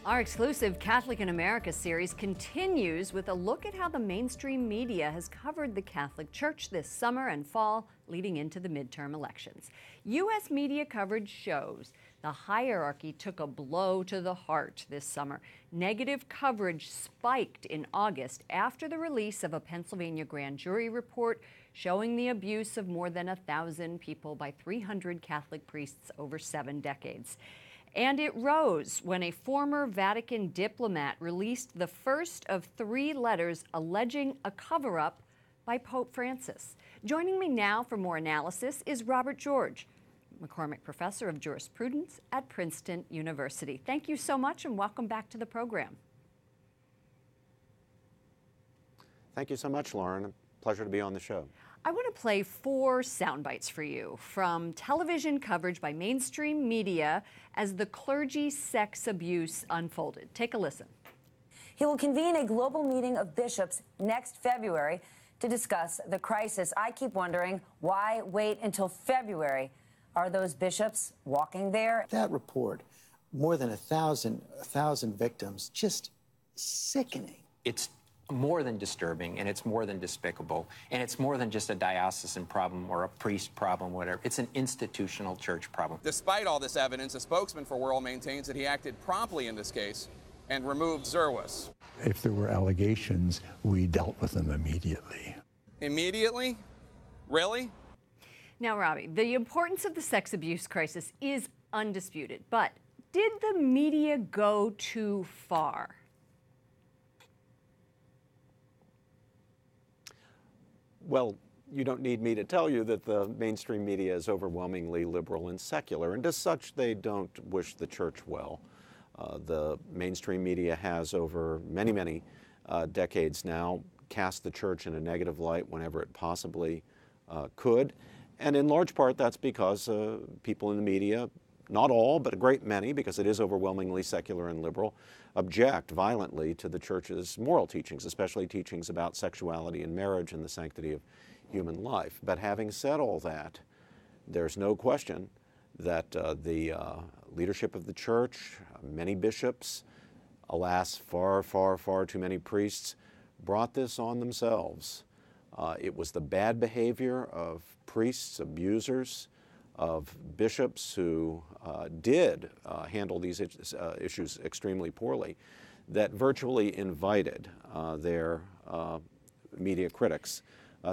Our exclusive Catholic in America series continues with a look at how the mainstream media has covered the Catholic Church this summer and fall leading into the midterm elections. U.S. media coverage shows the hierarchy took a blow to the heart this summer. Negative coverage spiked in August after the release of a Pennsylvania grand jury report showing the abuse of more than 1,000 people by 300 Catholic priests over 7 decades. And it rose when a former Vatican diplomat released the first of 3 letters alleging a cover-up by Pope Francis. Joining me now for more analysis is Robert George, McCormick Professor of Jurisprudence at Princeton University. Thank you so much and welcome back to the program. Thank you so much, Lauren. Pleasure to be on the show. I want to play 4 sound bites for you from television coverage by mainstream media as the clergy sex abuse unfolded. Take a listen. He will convene a global meeting of bishops next February to discuss the crisis. I keep wondering, why wait until February? Are those bishops walking there? That report, more than 1,000 victims, just sickening. It's more than disturbing, and it's more than despicable, and it's more than just a diocesan problem or a priest problem, whatever. It's an institutional church problem. Despite all this evidence, a spokesman for Worrell maintains that he acted promptly in this case and removed Zerwas. If there were allegations, we dealt with them immediately. Immediately? Really? Now, Robbie, the importance of the sex abuse crisis is undisputed, but did the media go too far? Well, you don't need me to tell you that the mainstream media is overwhelmingly liberal and secular, and as such, they don't wish the church well. The mainstream media has, over many decades now, cast the church in a negative light whenever it possibly could. And in large part, that's because people in the media, not all, but a great many, because it is overwhelmingly secular and liberal, object violently to the church's moral teachings, especially teachings about sexuality and marriage and the sanctity of human life. But having said all that, there's no question that the leadership of the church, many bishops, alas, far too many priests, brought this on themselves. It was the bad behavior of priests, abusers, of bishops who did handle these issues extremely poorly, that virtually invited their media critics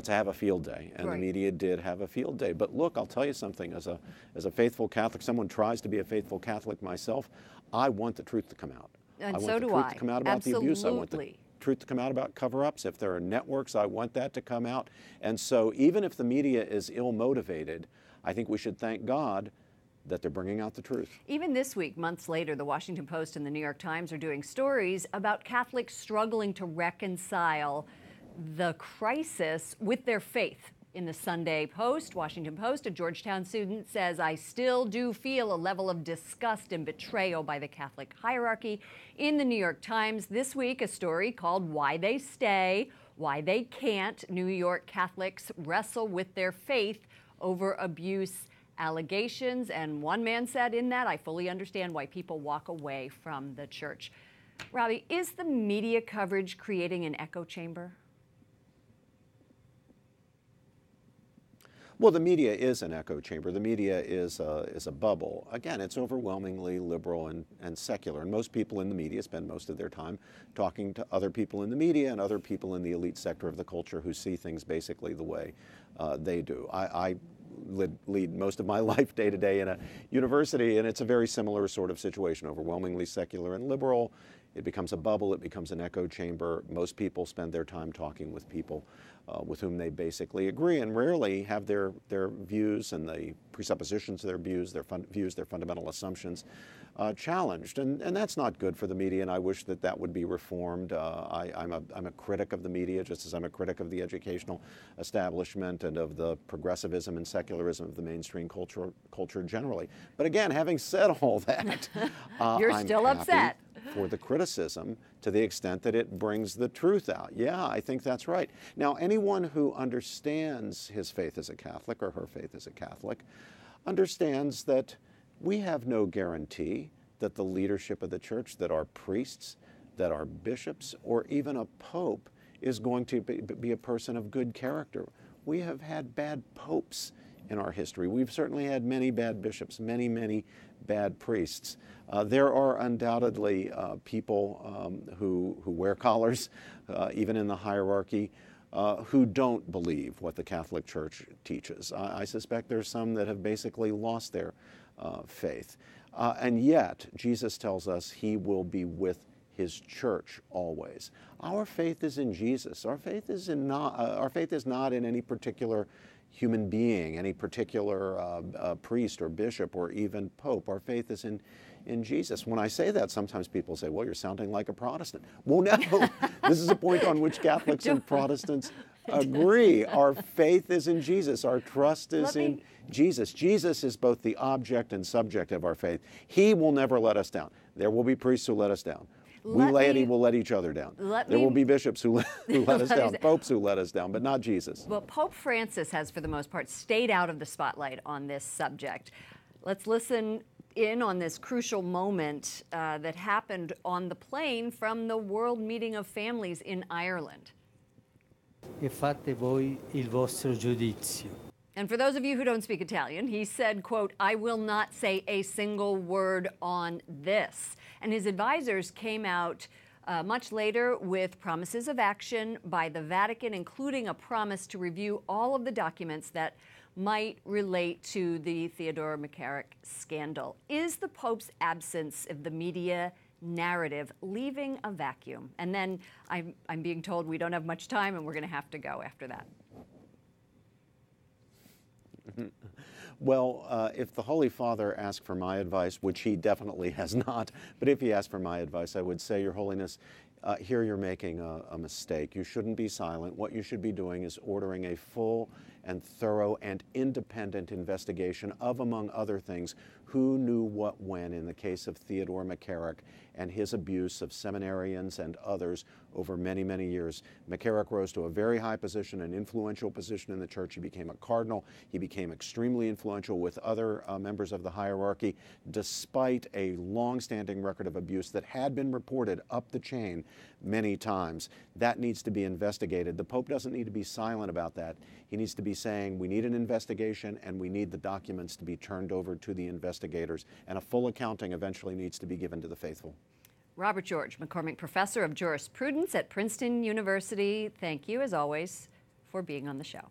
to have a field day, and right. The media did have a field day. But look, I'll tell you something. As a faithful Catholic, someone tries to be a faithful Catholic myself, I want the truth to come out. And I want so the do truth I. to come out about Absolutely. the abuse. I want the truth to come out about cover-ups. If there are networks, I want that to come out. And so even if the media is ill-motivated, I think we should thank God that they're bringing out the truth. Even this week, months later, the Washington Post and the New York Times are doing stories about Catholics struggling to reconcile the crisis with their faith. In the Sunday Post, Washington Post, a Georgetown student says, "I still do feel a level of disgust and betrayal by the Catholic hierarchy." In the New York Times this week, a story called "Why They Stay, Why They Can't." New York Catholics wrestle with their faith over abuse allegations. And one man said in that, "I fully understand why people walk away from the church." Robbie, is the media coverage creating an echo chamber? Well, the media is an echo chamber. The media is a bubble. Again, it's overwhelmingly liberal and secular, and most people in the media spend most of their time talking to other people in the media and other people in the elite sector of the culture who see things basically the way they do. I lead most of my life day to day in a university, and it's a very similar sort of situation, overwhelmingly secular and liberal. It becomes a bubble, it becomes an echo chamber. Most people spend their time talking with people with whom they basically agree, and rarely have their views and the presuppositions of their views, their fundamental assumptions challenged. And that's not good for the media, and I wish that would be reformed. I'm a critic of the media, just as I'm a critic of the educational establishment and of the progressivism and secularism of the mainstream culture generally. But again, having said all that, You're still upset for the criticism to the extent that it brings the truth out. Yeah, I think that's right. Now, anyone who understands his faith as a Catholic or her faith as a Catholic understands that we have no guarantee that the leadership of the church, that our priests, that our bishops, or even a pope is going to be a person of good character. We have had bad popes in our history. We've certainly had many bad bishops, many bad priests. There are undoubtedly people who wear collars, even in the hierarchy, who don't believe what the Catholic Church teaches. I suspect there's some that have basically lost their faith. And yet, Jesus tells us he will be with his church always. Our faith is in Jesus. Our faith is not in any particular human being, any particular priest or bishop or even pope. Our faith is in Jesus. When I say that, sometimes people say, well, you're sounding like a Protestant. Well, no, this is a point on which Catholics and Protestants agree. Our faith is in Jesus. Our trust is in Jesus. Jesus is both the object and subject of our faith. He will never let us down. There will be priests who let us down. We laity will let each other down. There will be bishops who let us down, popes who let us down, but not Jesus. Well, Pope Francis has, for the most part, stayed out of the spotlight on this subject. Let's listen in on this crucial moment that happened on the plane from the World Meeting of Families in Ireland. E fate voi il vostro giudizio. And for those of you who don't speak Italian, he said, quote, "I will not say a single word on this." And his advisors came out much later with promises of action by the Vatican, including a promise to review all of the documents that might relate to the Theodore McCarrick scandal. Is the Pope's absence of the media narrative leaving a vacuum? And then I'm being told we don't have much time and we're going to have to go after that. Well, if the Holy Father asked for my advice, which he definitely has not, but if he asked for my advice, I would say, Your Holiness, here you're making a mistake. You shouldn't be silent. What you should be doing is ordering a full and thorough and independent investigation of, among other things, who knew what when in the case of Theodore McCarrick and his abuse of seminarians and others over many years. McCarrick rose to a very high position, an influential position in the church. He became a cardinal. He became extremely influential with other members of the hierarchy, despite a long-standing record of abuse that had been reported up the chain many times. That needs to be investigated. The Pope doesn't need to be silent about that. He needs to be saying, we need an investigation and we need the documents to be turned over to the investigators, and a full accounting eventually needs to be given to the faithful. Robert George, McCormick Professor of Jurisprudence at Princeton University, thank you, as always, for being on the show.